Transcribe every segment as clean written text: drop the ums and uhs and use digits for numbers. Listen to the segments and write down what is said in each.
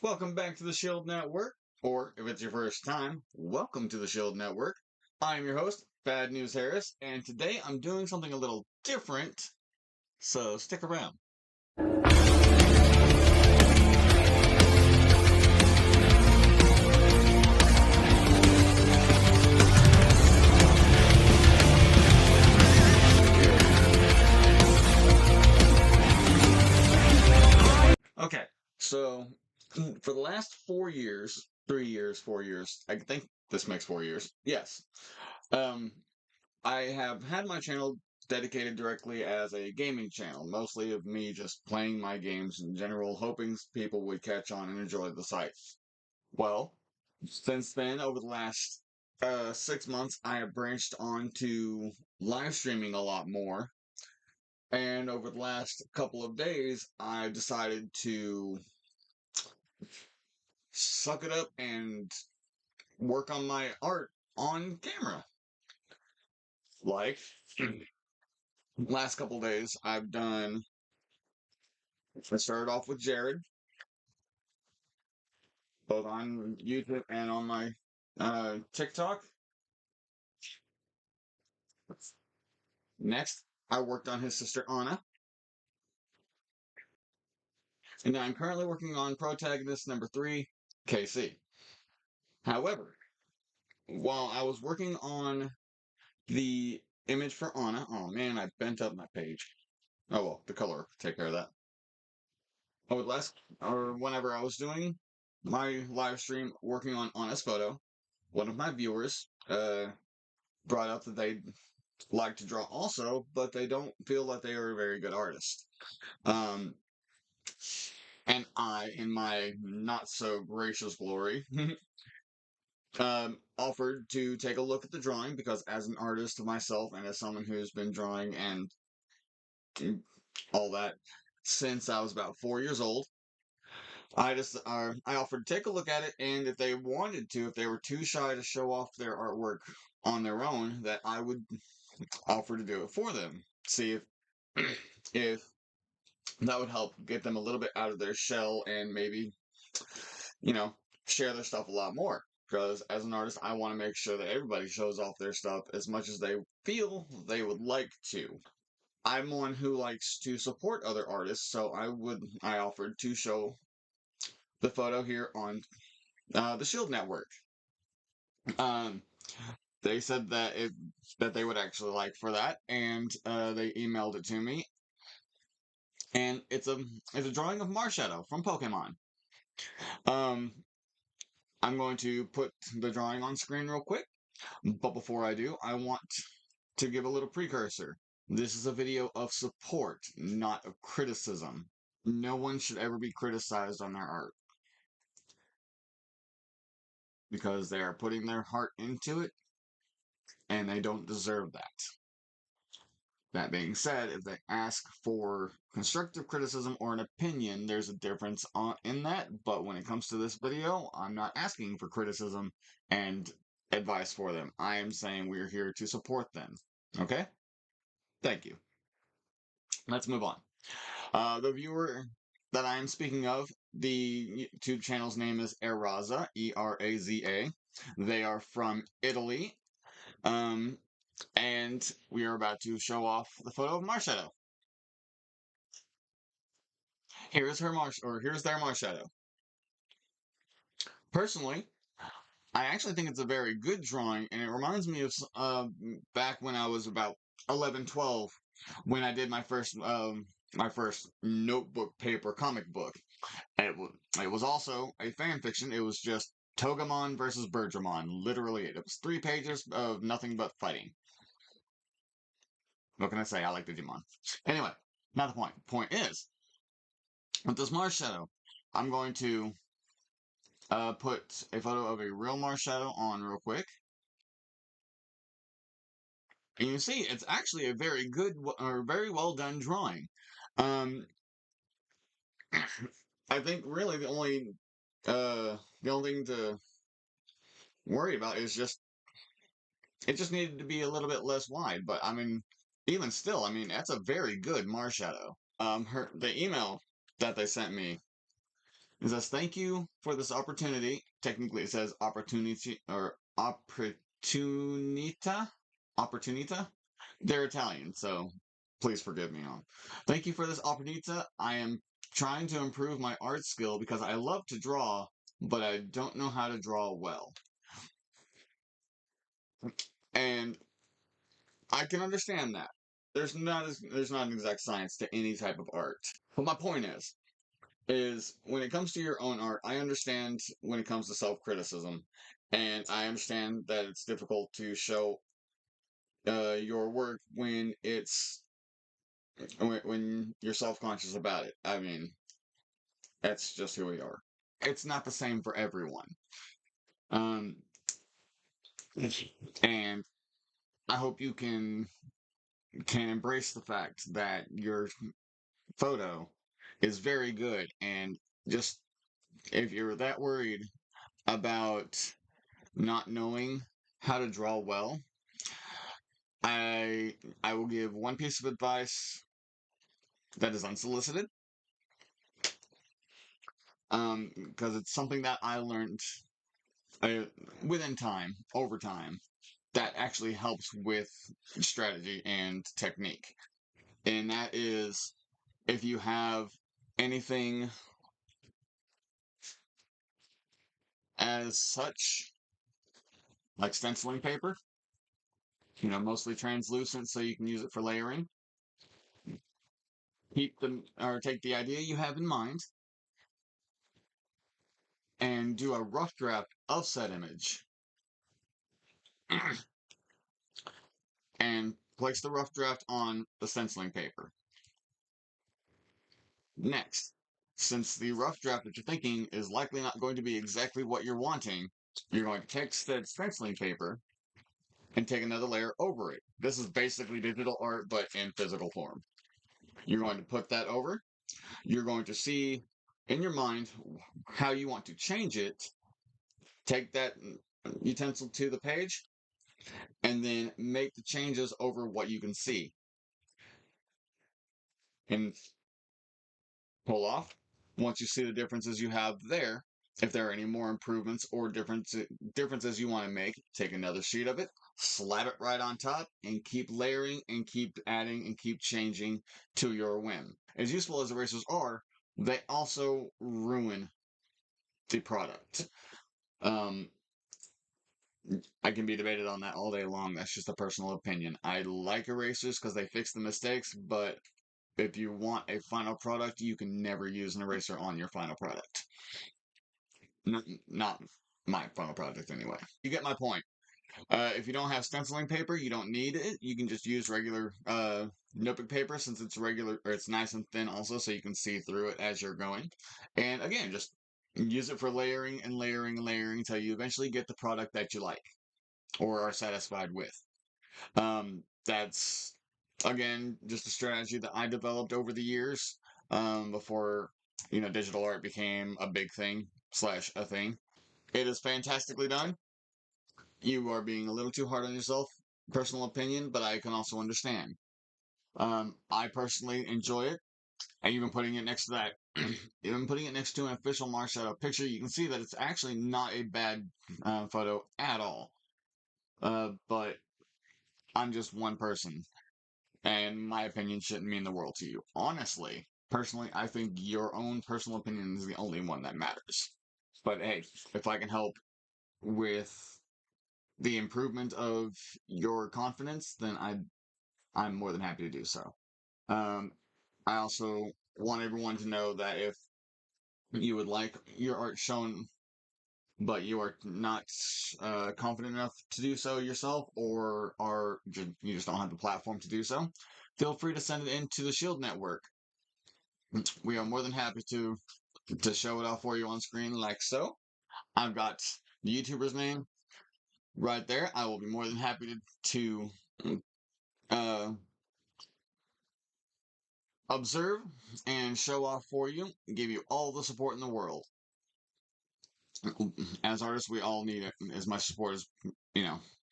Welcome back to the Shield Network, or if it's your first time, welcome to the Shield Network. I'm your host, Bad News Harris, and today I'm doing something a little different, so stick around. Okay, so for the last 4 years, 3 years, 4 years, I think this makes 4 years. Yes. Um, I have had my channel dedicated directly as a gaming channel, mostly of me just playing my games in general, hoping people would catch on and enjoy the site. Well, since then, over the last 6 months, I have branched on to live streaming a lot more. And over the last couple of days, I decided to suck it up and work on my art on camera. Like, last couple of days, I started off with Jared, both on YouTube and on my TikTok. Next, I worked on his sister Anna. And I'm currently working on protagonist number 3, KC. However, while I was working on the image for Anna, oh man, I bent up my page. Oh well, the color, take care of that. Oh, whenever I was doing my live stream working on Anna's photo, one of my viewers brought up that they'd like to draw also, but they don't feel that they are a very good artist. Um, and I, in my not so gracious glory, offered to take a look at the drawing because, as an artist myself and as someone who's been drawing and all that since I was about 4 years old, I offered to take a look at it, and if they wanted to, if they were too shy to show off their artwork on their own, that I would offer to do it for them. See if if that would help get them a little bit out of their shell and maybe you know share their stuff a lot more. Because as an artist, I want to make sure that everybody shows off their stuff as much as they feel they would like to. I'm one who likes to support other artists, so I offered to show the photo here on the Shield Network. Um, they said that they would actually like for that, and they emailed it to me, and it's a drawing of Marshadow from Pokemon. Um, I'm going to put the drawing on screen real quick, but before I do, I want to give a little precursor. This is a video of support, not of criticism. No one should ever be criticized on their art because they are putting their heart into it and they don't deserve that. That being said, if they ask for constructive criticism or an opinion, there's a difference in that. But when it comes to this video, I'm not asking for criticism and advice for them. I am saying we're here to support them. Okay? Thank you. Let's move on. The viewer that I am speaking of, the YouTube channel's name is Eraza, Eraza. They are from Italy. Um, and we are about to show off the photo of Marshadow. Here's here's their Marshadow. Personally, I actually think it's a very good drawing, and it reminds me of back when I was about 11, 12, when I did my first notebook paper comic book. It was also a fan fiction. It was just Togemon versus Bergermon. Literally, it was 3 pages of nothing but fighting. What can I say? I like Digimon. Anyway, not the point. Point is, with this Marshadow, I'm going to put a photo of a real Marshadow on real quick. And you see, it's actually a very good or very well done drawing. Um, I think really the only thing to worry about is just it just needed to be a little bit less wide. But I mean, even still, I mean that's a very good Marshadow. The email that they sent me It says, thank you for this opportunity. Technically, it says opportunity or opportunita. Opportunita. They're Italian, so please forgive me on. Thank you for this opportunita. I am trying to improve my art skill because I love to draw, but I don't know how to draw well. And I can understand that. There's not an exact science to any type of art. But my point is when it comes to your own art, I understand when it comes to self-criticism, and I understand that it's difficult to show your work when when you're self-conscious about it. I mean, that's just who we are. It's not the same for everyone. Um, and I hope you can embrace the fact that your photo is very good, and just if you're that worried about not knowing how to draw well, I will give one piece of advice that is unsolicited, because it's something that I learned uh, within time, over time, that actually helps with strategy and technique. And that is if you have anything as such, like stenciling paper, mostly translucent so you can use it for layering, keep them or take the idea you have in mind and do a rough draft of said image and place the rough draft on the stenciling paper. Next, since the rough draft that you're thinking is likely not going to be exactly what you're wanting, you're going to take said stenciling paper and take another layer over it. This is basically digital art, but in physical form. You're going to put that over. You're going to see in your mind how you want to change it. Take that utensil to the page and then make the changes over what you can see. And pull off. Once you see the differences you have there, if there are any more improvements or differences you want to make, take another sheet of it, slap it right on top, and keep layering and keep adding and keep changing to your whim. As useful as erasers are, they also ruin the product. Um, I can be debated on that all day long. That's just a personal opinion. I like erasers because they fix the mistakes, but if you want a final product, you can never use an eraser on your final product. Not my final product, anyway. You get my point. If you don't have stenciling paper, you don't need it. You can just use regular notebook paper since it's regular, or it's nice and thin also, so you can see through it as you're going. And again, just use it for layering and layering and layering until you eventually get the product that you like or are satisfied with. That's again just a strategy that I developed over the years before digital art became a big thing slash a thing. It is fantastically done. You are being a little too hard on yourself, personal opinion, but I can also understand. I personally enjoy it. And even putting it next to that, even putting it next to an official Mars Shadow picture, you can see that it's actually not a bad photo at all. But I'm just one person, and my opinion shouldn't mean the world to you. Honestly, personally, I think your own personal opinion is the only one that matters. But hey, if I can help with the improvement of your confidence, then I'm more than happy to do so. Um, I also want everyone to know that if you would like your art shown, but you are not confident enough to do so yourself, or you just don't have the platform to do so, feel free to send it into the Shield Network. We are more than happy to show it off for you on screen, like so. I've got the YouTuber's name right there. I will be more than happy to uh, observe and show off for you, give you all the support in the world. As artists, we all need as much support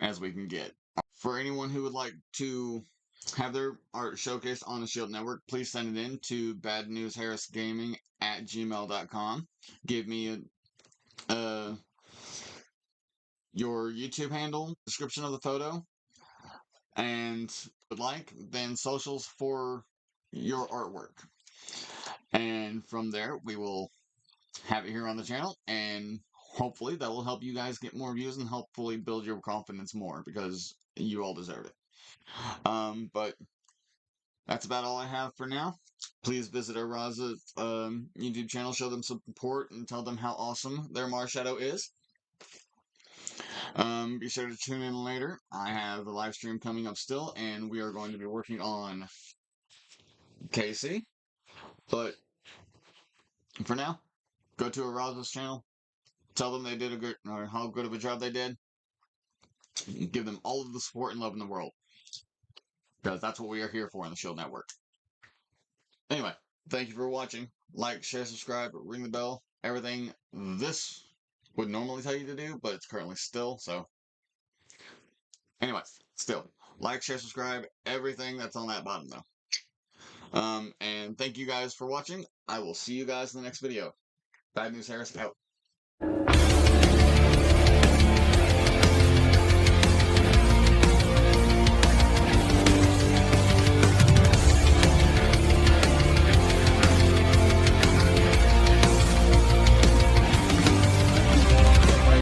as we can get. For anyone who would like to have their art showcased on the Shield Network, please send it in to badnewsharrisgaming at gmail.com. Give me your YouTube handle, description of the photo, and would like, then socials for your artwork. And from there, we will have it here on the channel, and hopefully that will help you guys get more views and hopefully build your confidence more because you all deserve it. But that's about all I have for now. Please visit Eraza YouTube channel, show them some support, and tell them how awesome their Marshadow is. Be sure to tune in later. I have a live stream coming up still, and we are going to be working on Casey. But for now, go to Eraza's channel, tell them they did a good, or how good of a job they did. Give them all of the support and love in the world, because that's what we are here for on the Shield Network. Anyway, thank you for watching. Like, share, subscribe, ring the bell. Everything this would normally tell you to do, but it's currently still, so. Anyway, still. Like, share, subscribe, everything that's on that bottom, though. And thank you guys for watching. I will see you guys in the next video. Bad News Harris out.